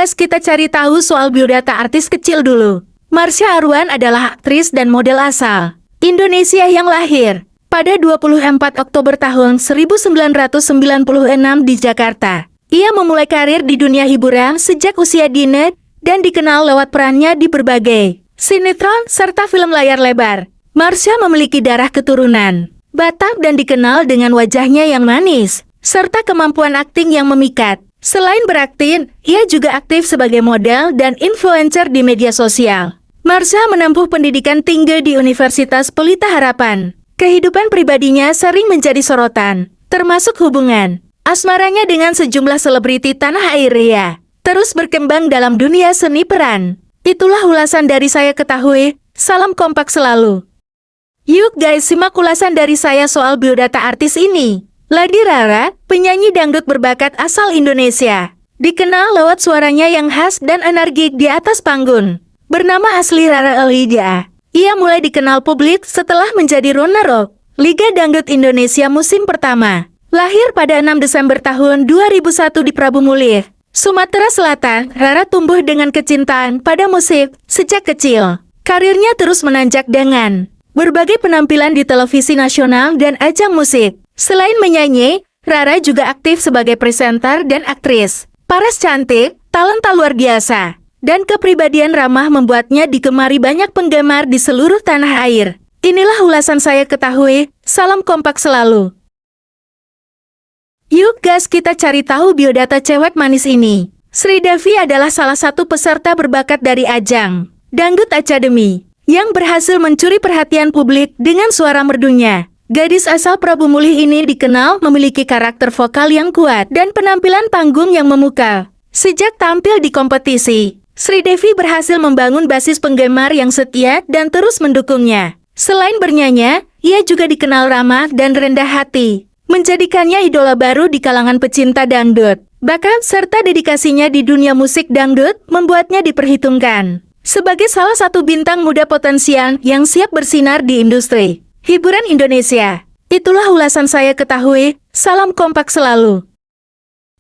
guys, kita cari tahu soal biodata artis kecil dulu. Marsha Arwan adalah aktris dan model asal Indonesia yang lahir pada 24 Oktober tahun 1996 di Jakarta. Ia memulai karir di dunia hiburan sejak usia dini dan dikenal lewat perannya di berbagai sinetron serta film layar lebar. Marsha memiliki darah keturunan Batak dan dikenal dengan wajahnya yang manis serta kemampuan akting yang memikat. Selain berakting, ia juga aktif sebagai model dan influencer di media sosial. Marsha menempuh pendidikan tinggi di Universitas Pelita Harapan. Kehidupan pribadinya sering menjadi sorotan, termasuk hubungan asmaranya dengan sejumlah selebriti tanah air. Ia terus berkembang dalam dunia seni peran. Itulah ulasan dari saya ketahui. Salam kompak selalu. Yuk guys, simak ulasan dari saya soal biodata artis ini. Lady Rara, penyanyi dangdut berbakat asal Indonesia. Dikenal lewat suaranya yang khas dan energik di atas panggung. Bernama asli Rara Elidia. Ia mulai dikenal publik setelah menjadi runner-up Liga Dangdut Indonesia musim pertama. Lahir pada 6 Desember tahun 2001 di Prabu Mulih, Sumatera Selatan, Rara tumbuh dengan kecintaan pada musik sejak kecil. Karirnya terus menanjak dengan berbagai penampilan di televisi nasional dan ajang musik. Selain menyanyi, Rara juga aktif sebagai presenter dan aktris. Paras cantik, talenta luar biasa, dan kepribadian ramah membuatnya digemari banyak penggemar di seluruh tanah air. Inilah ulasan saya ketahui. Salam kompak selalu. Yuk guys, kita cari tahu biodata cewek manis ini. Sri Devi adalah salah satu peserta berbakat dari ajang Dangdut Academy yang berhasil mencuri perhatian publik dengan suara merdunya. Gadis asal Prabu Mulih ini dikenal memiliki karakter vokal yang kuat dan penampilan panggung yang memukau. Sejak tampil di kompetisi, Sri Devi berhasil membangun basis penggemar yang setia dan terus mendukungnya. Selain bernyanyi, ia juga dikenal ramah dan rendah hati, menjadikannya idola baru di kalangan pecinta dangdut. Bahkan serta dedikasinya di dunia musik dangdut membuatnya diperhitungkan sebagai salah satu bintang muda potensial yang siap bersinar di industri hiburan Indonesia. Itulah ulasan saya ketahui. Salam kompak selalu.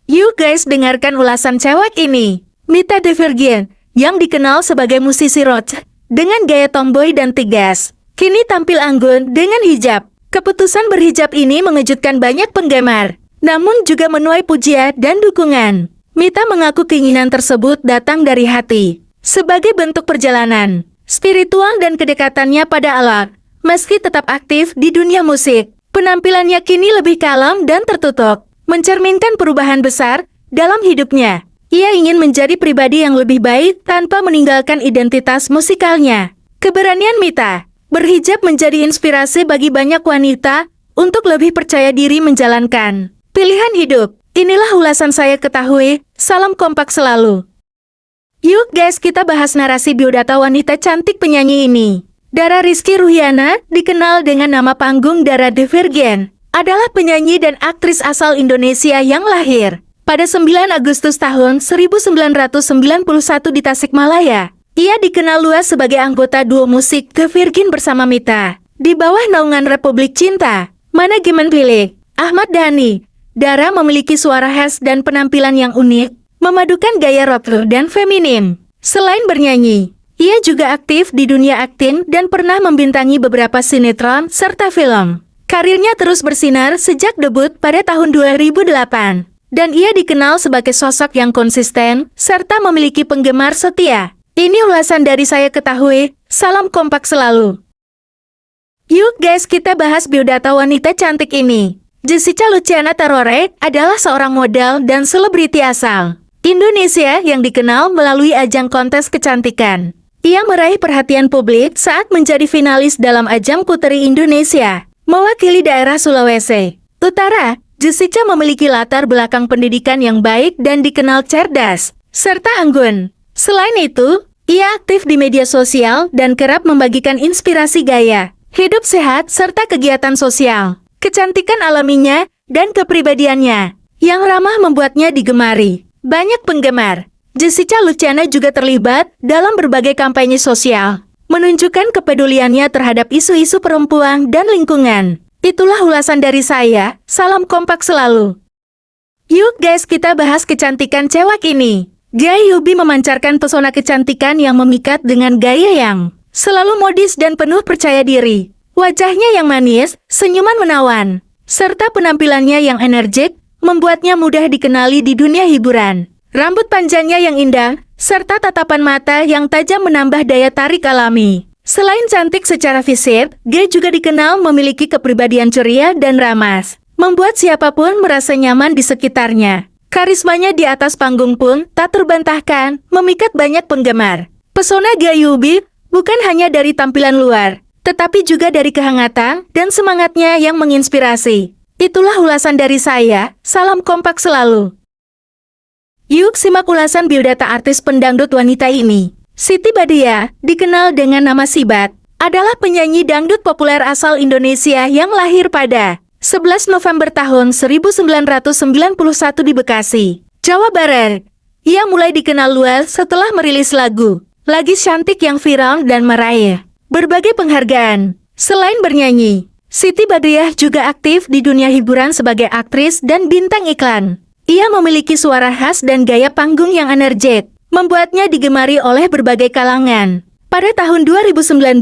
Yuk guys, dengarkan ulasan cewek ini. Mita De Virgin, yang dikenal sebagai musisi rock dengan gaya tomboy dan tegas, kini tampil anggun dengan hijab. Keputusan berhijab ini mengejutkan banyak penggemar, namun juga menuai pujian dan dukungan. Mita mengaku keinginan tersebut datang dari hati, sebagai bentuk perjalanan spiritual dan kedekatannya pada Allah. Meski tetap aktif di dunia musik, penampilannya kini lebih kalem dan tertutup, mencerminkan perubahan besar dalam hidupnya. Ia ingin menjadi pribadi yang lebih baik tanpa meninggalkan identitas musikalnya. Keberanian Mita berhijab menjadi inspirasi bagi banyak wanita untuk lebih percaya diri menjalankan pilihan hidup. Inilah ulasan saya ketahui. Salam kompak selalu. Yuk guys, kita bahas narasi biodata wanita cantik penyanyi ini. Dara Rizky Ruhiana, dikenal dengan nama panggung Dara De Virgin, adalah penyanyi dan aktris asal Indonesia yang lahir pada 9 Agustus tahun 1991 di Tasikmalaya. Ia dikenal luas sebagai anggota duo musik The Virgin bersama Mita, di bawah naungan Republik Cinta, manajemen Pilih Ahmad Dhani. Dara memiliki suara khas dan penampilan yang unik, memadukan gaya rock dan feminin. Selain bernyanyi, ia juga aktif di dunia akting dan pernah membintangi beberapa sinetron serta film. Karirnya terus bersinar sejak debut pada tahun 2008, dan ia dikenal sebagai sosok yang konsisten serta memiliki penggemar setia. Ini ulasan dari saya ketahui. Salam kompak selalu. Yuk guys, kita bahas biodata wanita cantik ini. Jessica Luciana Tarore adalah seorang model dan selebriti asal Indonesia yang dikenal melalui ajang kontes kecantikan. Ia meraih perhatian publik saat menjadi finalis dalam ajang Putri Indonesia, mewakili daerah Sulawesi Utara. Jessica memiliki latar belakang pendidikan yang baik dan dikenal cerdas, serta anggun. Selain itu, ia aktif di media sosial dan kerap membagikan inspirasi gaya hidup sehat serta kegiatan sosial. Kecantikan alaminya dan kepribadiannya yang ramah membuatnya digemari banyak penggemar. Jessica Luciana juga terlibat dalam berbagai kampanye sosial, menunjukkan kepeduliannya terhadap isu-isu perempuan dan lingkungan. Itulah ulasan dari saya. Salam kompak selalu. Yuk guys, kita bahas kecantikan cewek ini. Gai Yubi memancarkan pesona kecantikan yang memikat dengan gaya yang selalu modis dan penuh percaya diri. Wajahnya yang manis, senyuman menawan, serta penampilannya yang energik, membuatnya mudah dikenali di dunia hiburan. Rambut panjangnya yang indah, serta tatapan mata yang tajam menambah daya tarik alami. Selain cantik secara fisik, Gai juga dikenal memiliki kepribadian ceria dan ramah, membuat siapapun merasa nyaman di sekitarnya. Karismanya di atas panggung pun tak terbantahkan, memikat banyak penggemar. Pesona Gai Yubi bukan hanya dari tampilan luar, tetapi juga dari kehangatan dan semangatnya yang menginspirasi. Itulah ulasan dari saya, salam kompak selalu. Yuk simak ulasan biodata artis pendangdut wanita ini. Siti Badriah, dikenal dengan nama Sibat, adalah penyanyi dangdut populer asal Indonesia yang lahir pada 11 November tahun 1991 di Bekasi, Jawa Barat. Ia mulai dikenal luas setelah merilis lagu Lagi Cantik yang viral dan meraih berbagai penghargaan. Selain bernyanyi, Siti Badriah juga aktif di dunia hiburan sebagai aktris dan bintang iklan. Ia memiliki suara khas dan gaya panggung yang energik, membuatnya digemari oleh berbagai kalangan. Pada tahun 2019,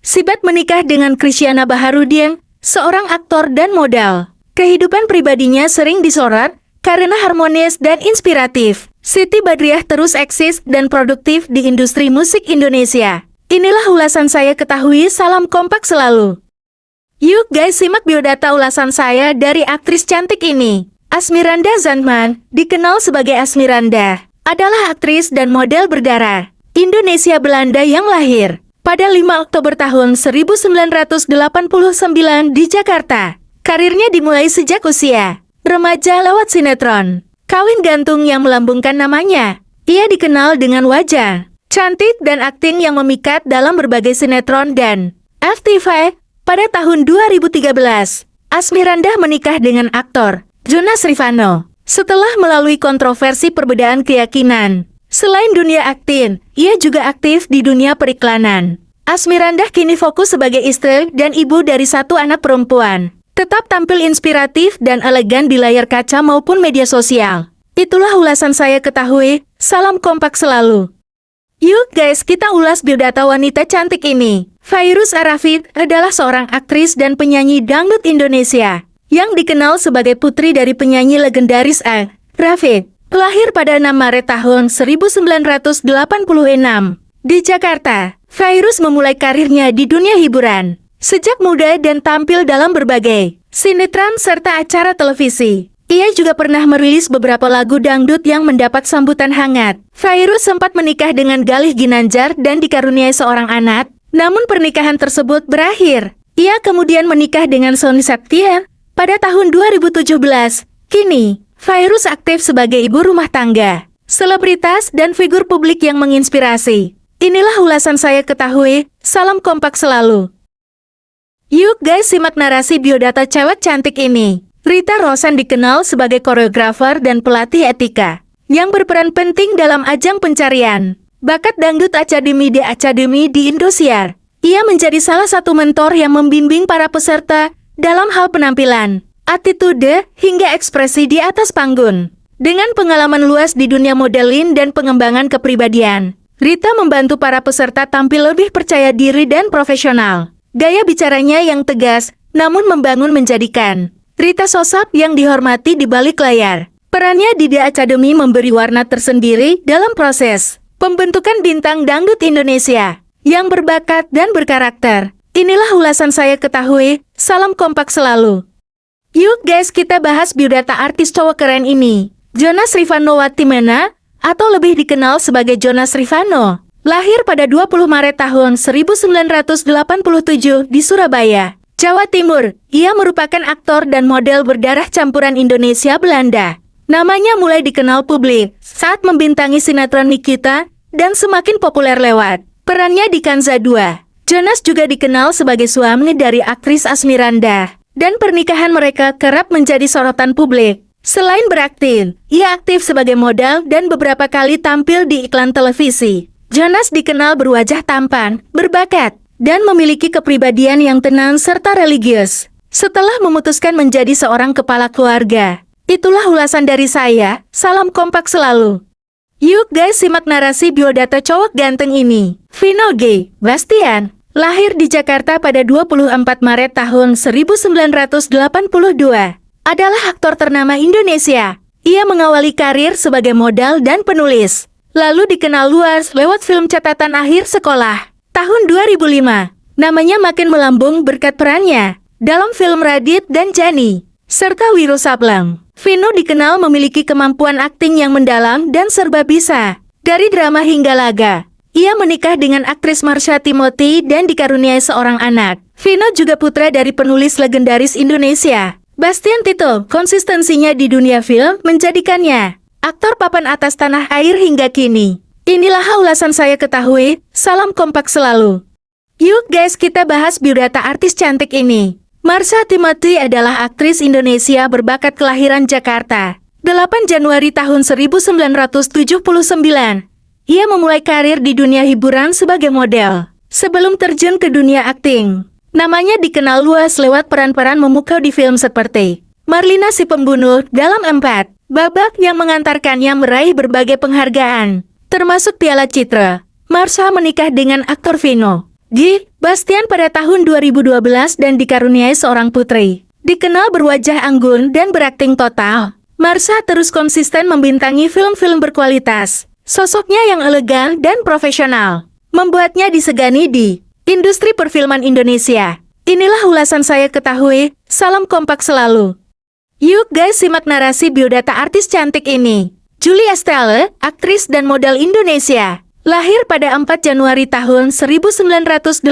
Sibat menikah dengan Kristiana Baharudin, seorang aktor dan model. Kehidupan pribadinya sering disorot karena harmonis dan inspiratif. Siti Badriah terus eksis dan produktif di industri musik Indonesia. Inilah ulasan saya ketahui, salam kompak selalu. Yuk guys simak biodata ulasan saya dari aktris cantik ini. Asmiranda Zandman, dikenal sebagai Asmiranda, adalah aktris dan model berdarah Indonesia Belanda yang lahir pada 5 Oktober tahun 1989 di Jakarta. Karirnya dimulai sejak usia remaja lewat sinetron Kawin Gantung yang melambungkan namanya. Ia dikenal dengan wajah cantik dan akting yang memikat dalam berbagai sinetron dan FTV. Pada tahun 2013, Asmiranda menikah dengan aktor Jonas Rivano, setelah melalui kontroversi perbedaan keyakinan. Selain dunia akting, ia juga aktif di dunia periklanan. Asmiranda kini fokus sebagai istri dan ibu dari satu anak perempuan. Tetap tampil inspiratif dan elegan di layar kaca maupun media sosial. Itulah ulasan saya ketahui, salam kompak selalu. Yuk guys kita ulas biodata wanita cantik ini. Fairuz Arafid adalah seorang aktris dan penyanyi dangdut Indonesia yang dikenal sebagai putri dari penyanyi legendaris A. Rafid. Lahir pada 6 Maret tahun 1986 di Jakarta. Fairuz memulai karirnya di dunia hiburan sejak muda dan tampil dalam berbagai sinetron serta acara televisi. Ia juga pernah merilis beberapa lagu dangdut yang mendapat sambutan hangat. Fairuz sempat menikah dengan Galih Ginanjar dan dikaruniai seorang anak, namun pernikahan tersebut berakhir. Ia kemudian menikah dengan Sony Septian pada tahun 2017. Kini, Fairuz aktif sebagai ibu rumah tangga, selebritas dan figur publik yang menginspirasi. Inilah ulasan saya ketahui, salam kompak selalu. Yuk guys simak narasi biodata cewek cantik ini. Rita Rosan dikenal sebagai koreografer dan pelatih etika yang berperan penting dalam ajang pencarian bakat dangdut Academy di Indosiar. Ia menjadi salah satu mentor yang membimbing para peserta dalam hal penampilan, attitude, hingga ekspresi di atas panggung. Dengan pengalaman luas di dunia modeling dan pengembangan kepribadian, Rita membantu para peserta tampil lebih percaya diri dan profesional. Gaya bicaranya yang tegas, namun membangun menjadikan Rita sosok yang dihormati di balik layar. Perannya di The Academy memberi warna tersendiri dalam proses pembentukan bintang dangdut Indonesia yang berbakat dan berkarakter. Inilah ulasan saya ketahui, salam kompak selalu. Yuk guys kita bahas biodata artis cowok keren ini. Jonas Rivano Watimena, atau lebih dikenal sebagai Jonas Rivano, lahir pada 20 Maret tahun 1987 di Surabaya, Jawa Timur. Ia merupakan aktor dan model berdarah campuran Indonesia-Belanda. Namanya mulai dikenal publik saat membintangi sinetron Nikita dan semakin populer lewat perannya di Kanza 2. Jonas juga dikenal sebagai suami dari aktris Asmiranda, dan pernikahan mereka kerap menjadi sorotan publik. Selain berakting, ia aktif sebagai model dan beberapa kali tampil di iklan televisi. Jonas dikenal berwajah tampan, berbakat, dan memiliki kepribadian yang tenang serta religius. Setelah memutuskan menjadi seorang kepala keluarga, itulah ulasan dari saya, salam kompak selalu. Yuk guys, simak narasi biodata cowok ganteng ini. Vino G. Bastian, lahir di Jakarta pada 24 Maret tahun 1982, adalah aktor ternama Indonesia. Ia mengawali karir sebagai model dan penulis, lalu dikenal luas lewat film catatan akhir sekolah. Tahun 2005, namanya makin melambung berkat perannya dalam film Radit dan Jani, serta Wiro Sableng. Vino dikenal memiliki kemampuan akting yang mendalam dan serba bisa. Dari drama hingga laga, ia menikah dengan aktris Marsha Timothy dan dikaruniai seorang anak. Vino juga putra dari penulis legendaris Indonesia, Bastian Tito. Konsistensinya di dunia film menjadikannya aktor papan atas tanah air hingga kini. Inilah ulasan saya ketahui, salam kompak selalu. Yuk guys, kita bahas biodata artis cantik ini. Marsha Timothy adalah aktris Indonesia berbakat kelahiran Jakarta, 8 Januari tahun 1979. Ia memulai karir di dunia hiburan sebagai model, sebelum terjun ke dunia akting. Namanya dikenal luas lewat peran-peran memukau di film seperti Marlina si Pembunuh dalam 4 Babak yang mengantarkannya meraih berbagai penghargaan, termasuk Piala Citra. Marsha menikah dengan aktor Vino G. Bastian pada tahun 2012 dan dikaruniai seorang putri. Dikenal berwajah anggun dan berakting total, Marsha terus konsisten membintangi film-film berkualitas. Sosoknya yang elegan dan profesional membuatnya disegani di industri perfilman Indonesia. Inilah ulasan saya ketahui, salam kompak selalu. Yuk guys, simak narasi biodata artis cantik ini. Julie Estelle, aktris dan model Indonesia. Lahir pada 4 Januari tahun 1989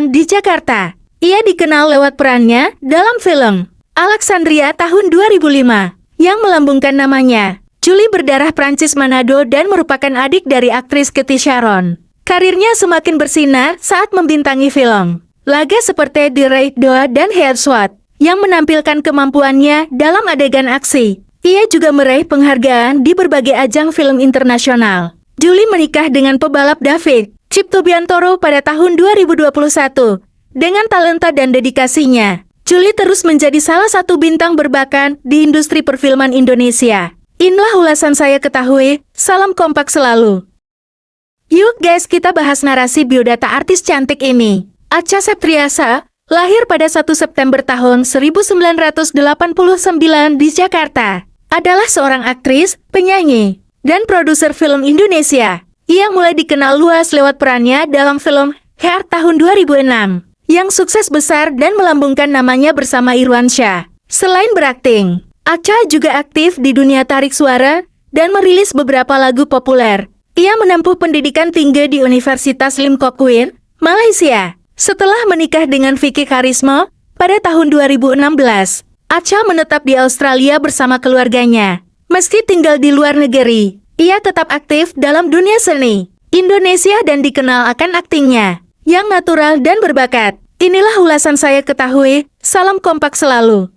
di Jakarta. Ia dikenal lewat perannya dalam film Alexandria tahun 2005 yang melambungkan namanya. Julie berdarah Prancis Manado dan merupakan adik dari aktris Cathy Sharon. Karirnya semakin bersinar saat membintangi film laga seperti The Raid 2 dan Headshot yang menampilkan kemampuannya dalam adegan aksi. Ia juga meraih penghargaan di berbagai ajang film internasional. Julie menikah dengan pebalap David Ciptobiantoro pada tahun 2021. Dengan talenta dan dedikasinya, Julie terus menjadi salah satu bintang berbakat di industri perfilman Indonesia. Inilah ulasan saya ketahui, salam kompak selalu. Yuk guys, kita bahas narasi biodata artis cantik ini. Acha Septriasa, lahir pada 1 September tahun 1989 di Jakarta, adalah seorang aktris, penyanyi, dan produser film Indonesia. Ia mulai dikenal luas lewat perannya dalam film Heart tahun 2006, yang sukses besar dan melambungkan namanya bersama Irwansyah. Selain berakting, Acha juga aktif di dunia tarik suara dan merilis beberapa lagu populer. Ia menempuh pendidikan tinggi di Universitas Lim Kok Kuen, Malaysia. Setelah menikah dengan Vicky Karisma pada tahun 2016, Acha menetap di Australia bersama keluarganya. Meski tinggal di luar negeri, ia tetap aktif dalam dunia seni Indonesia dan dikenal akan aktingnya yang natural dan berbakat. Inilah ulasan saya ketahui, salam kompak selalu.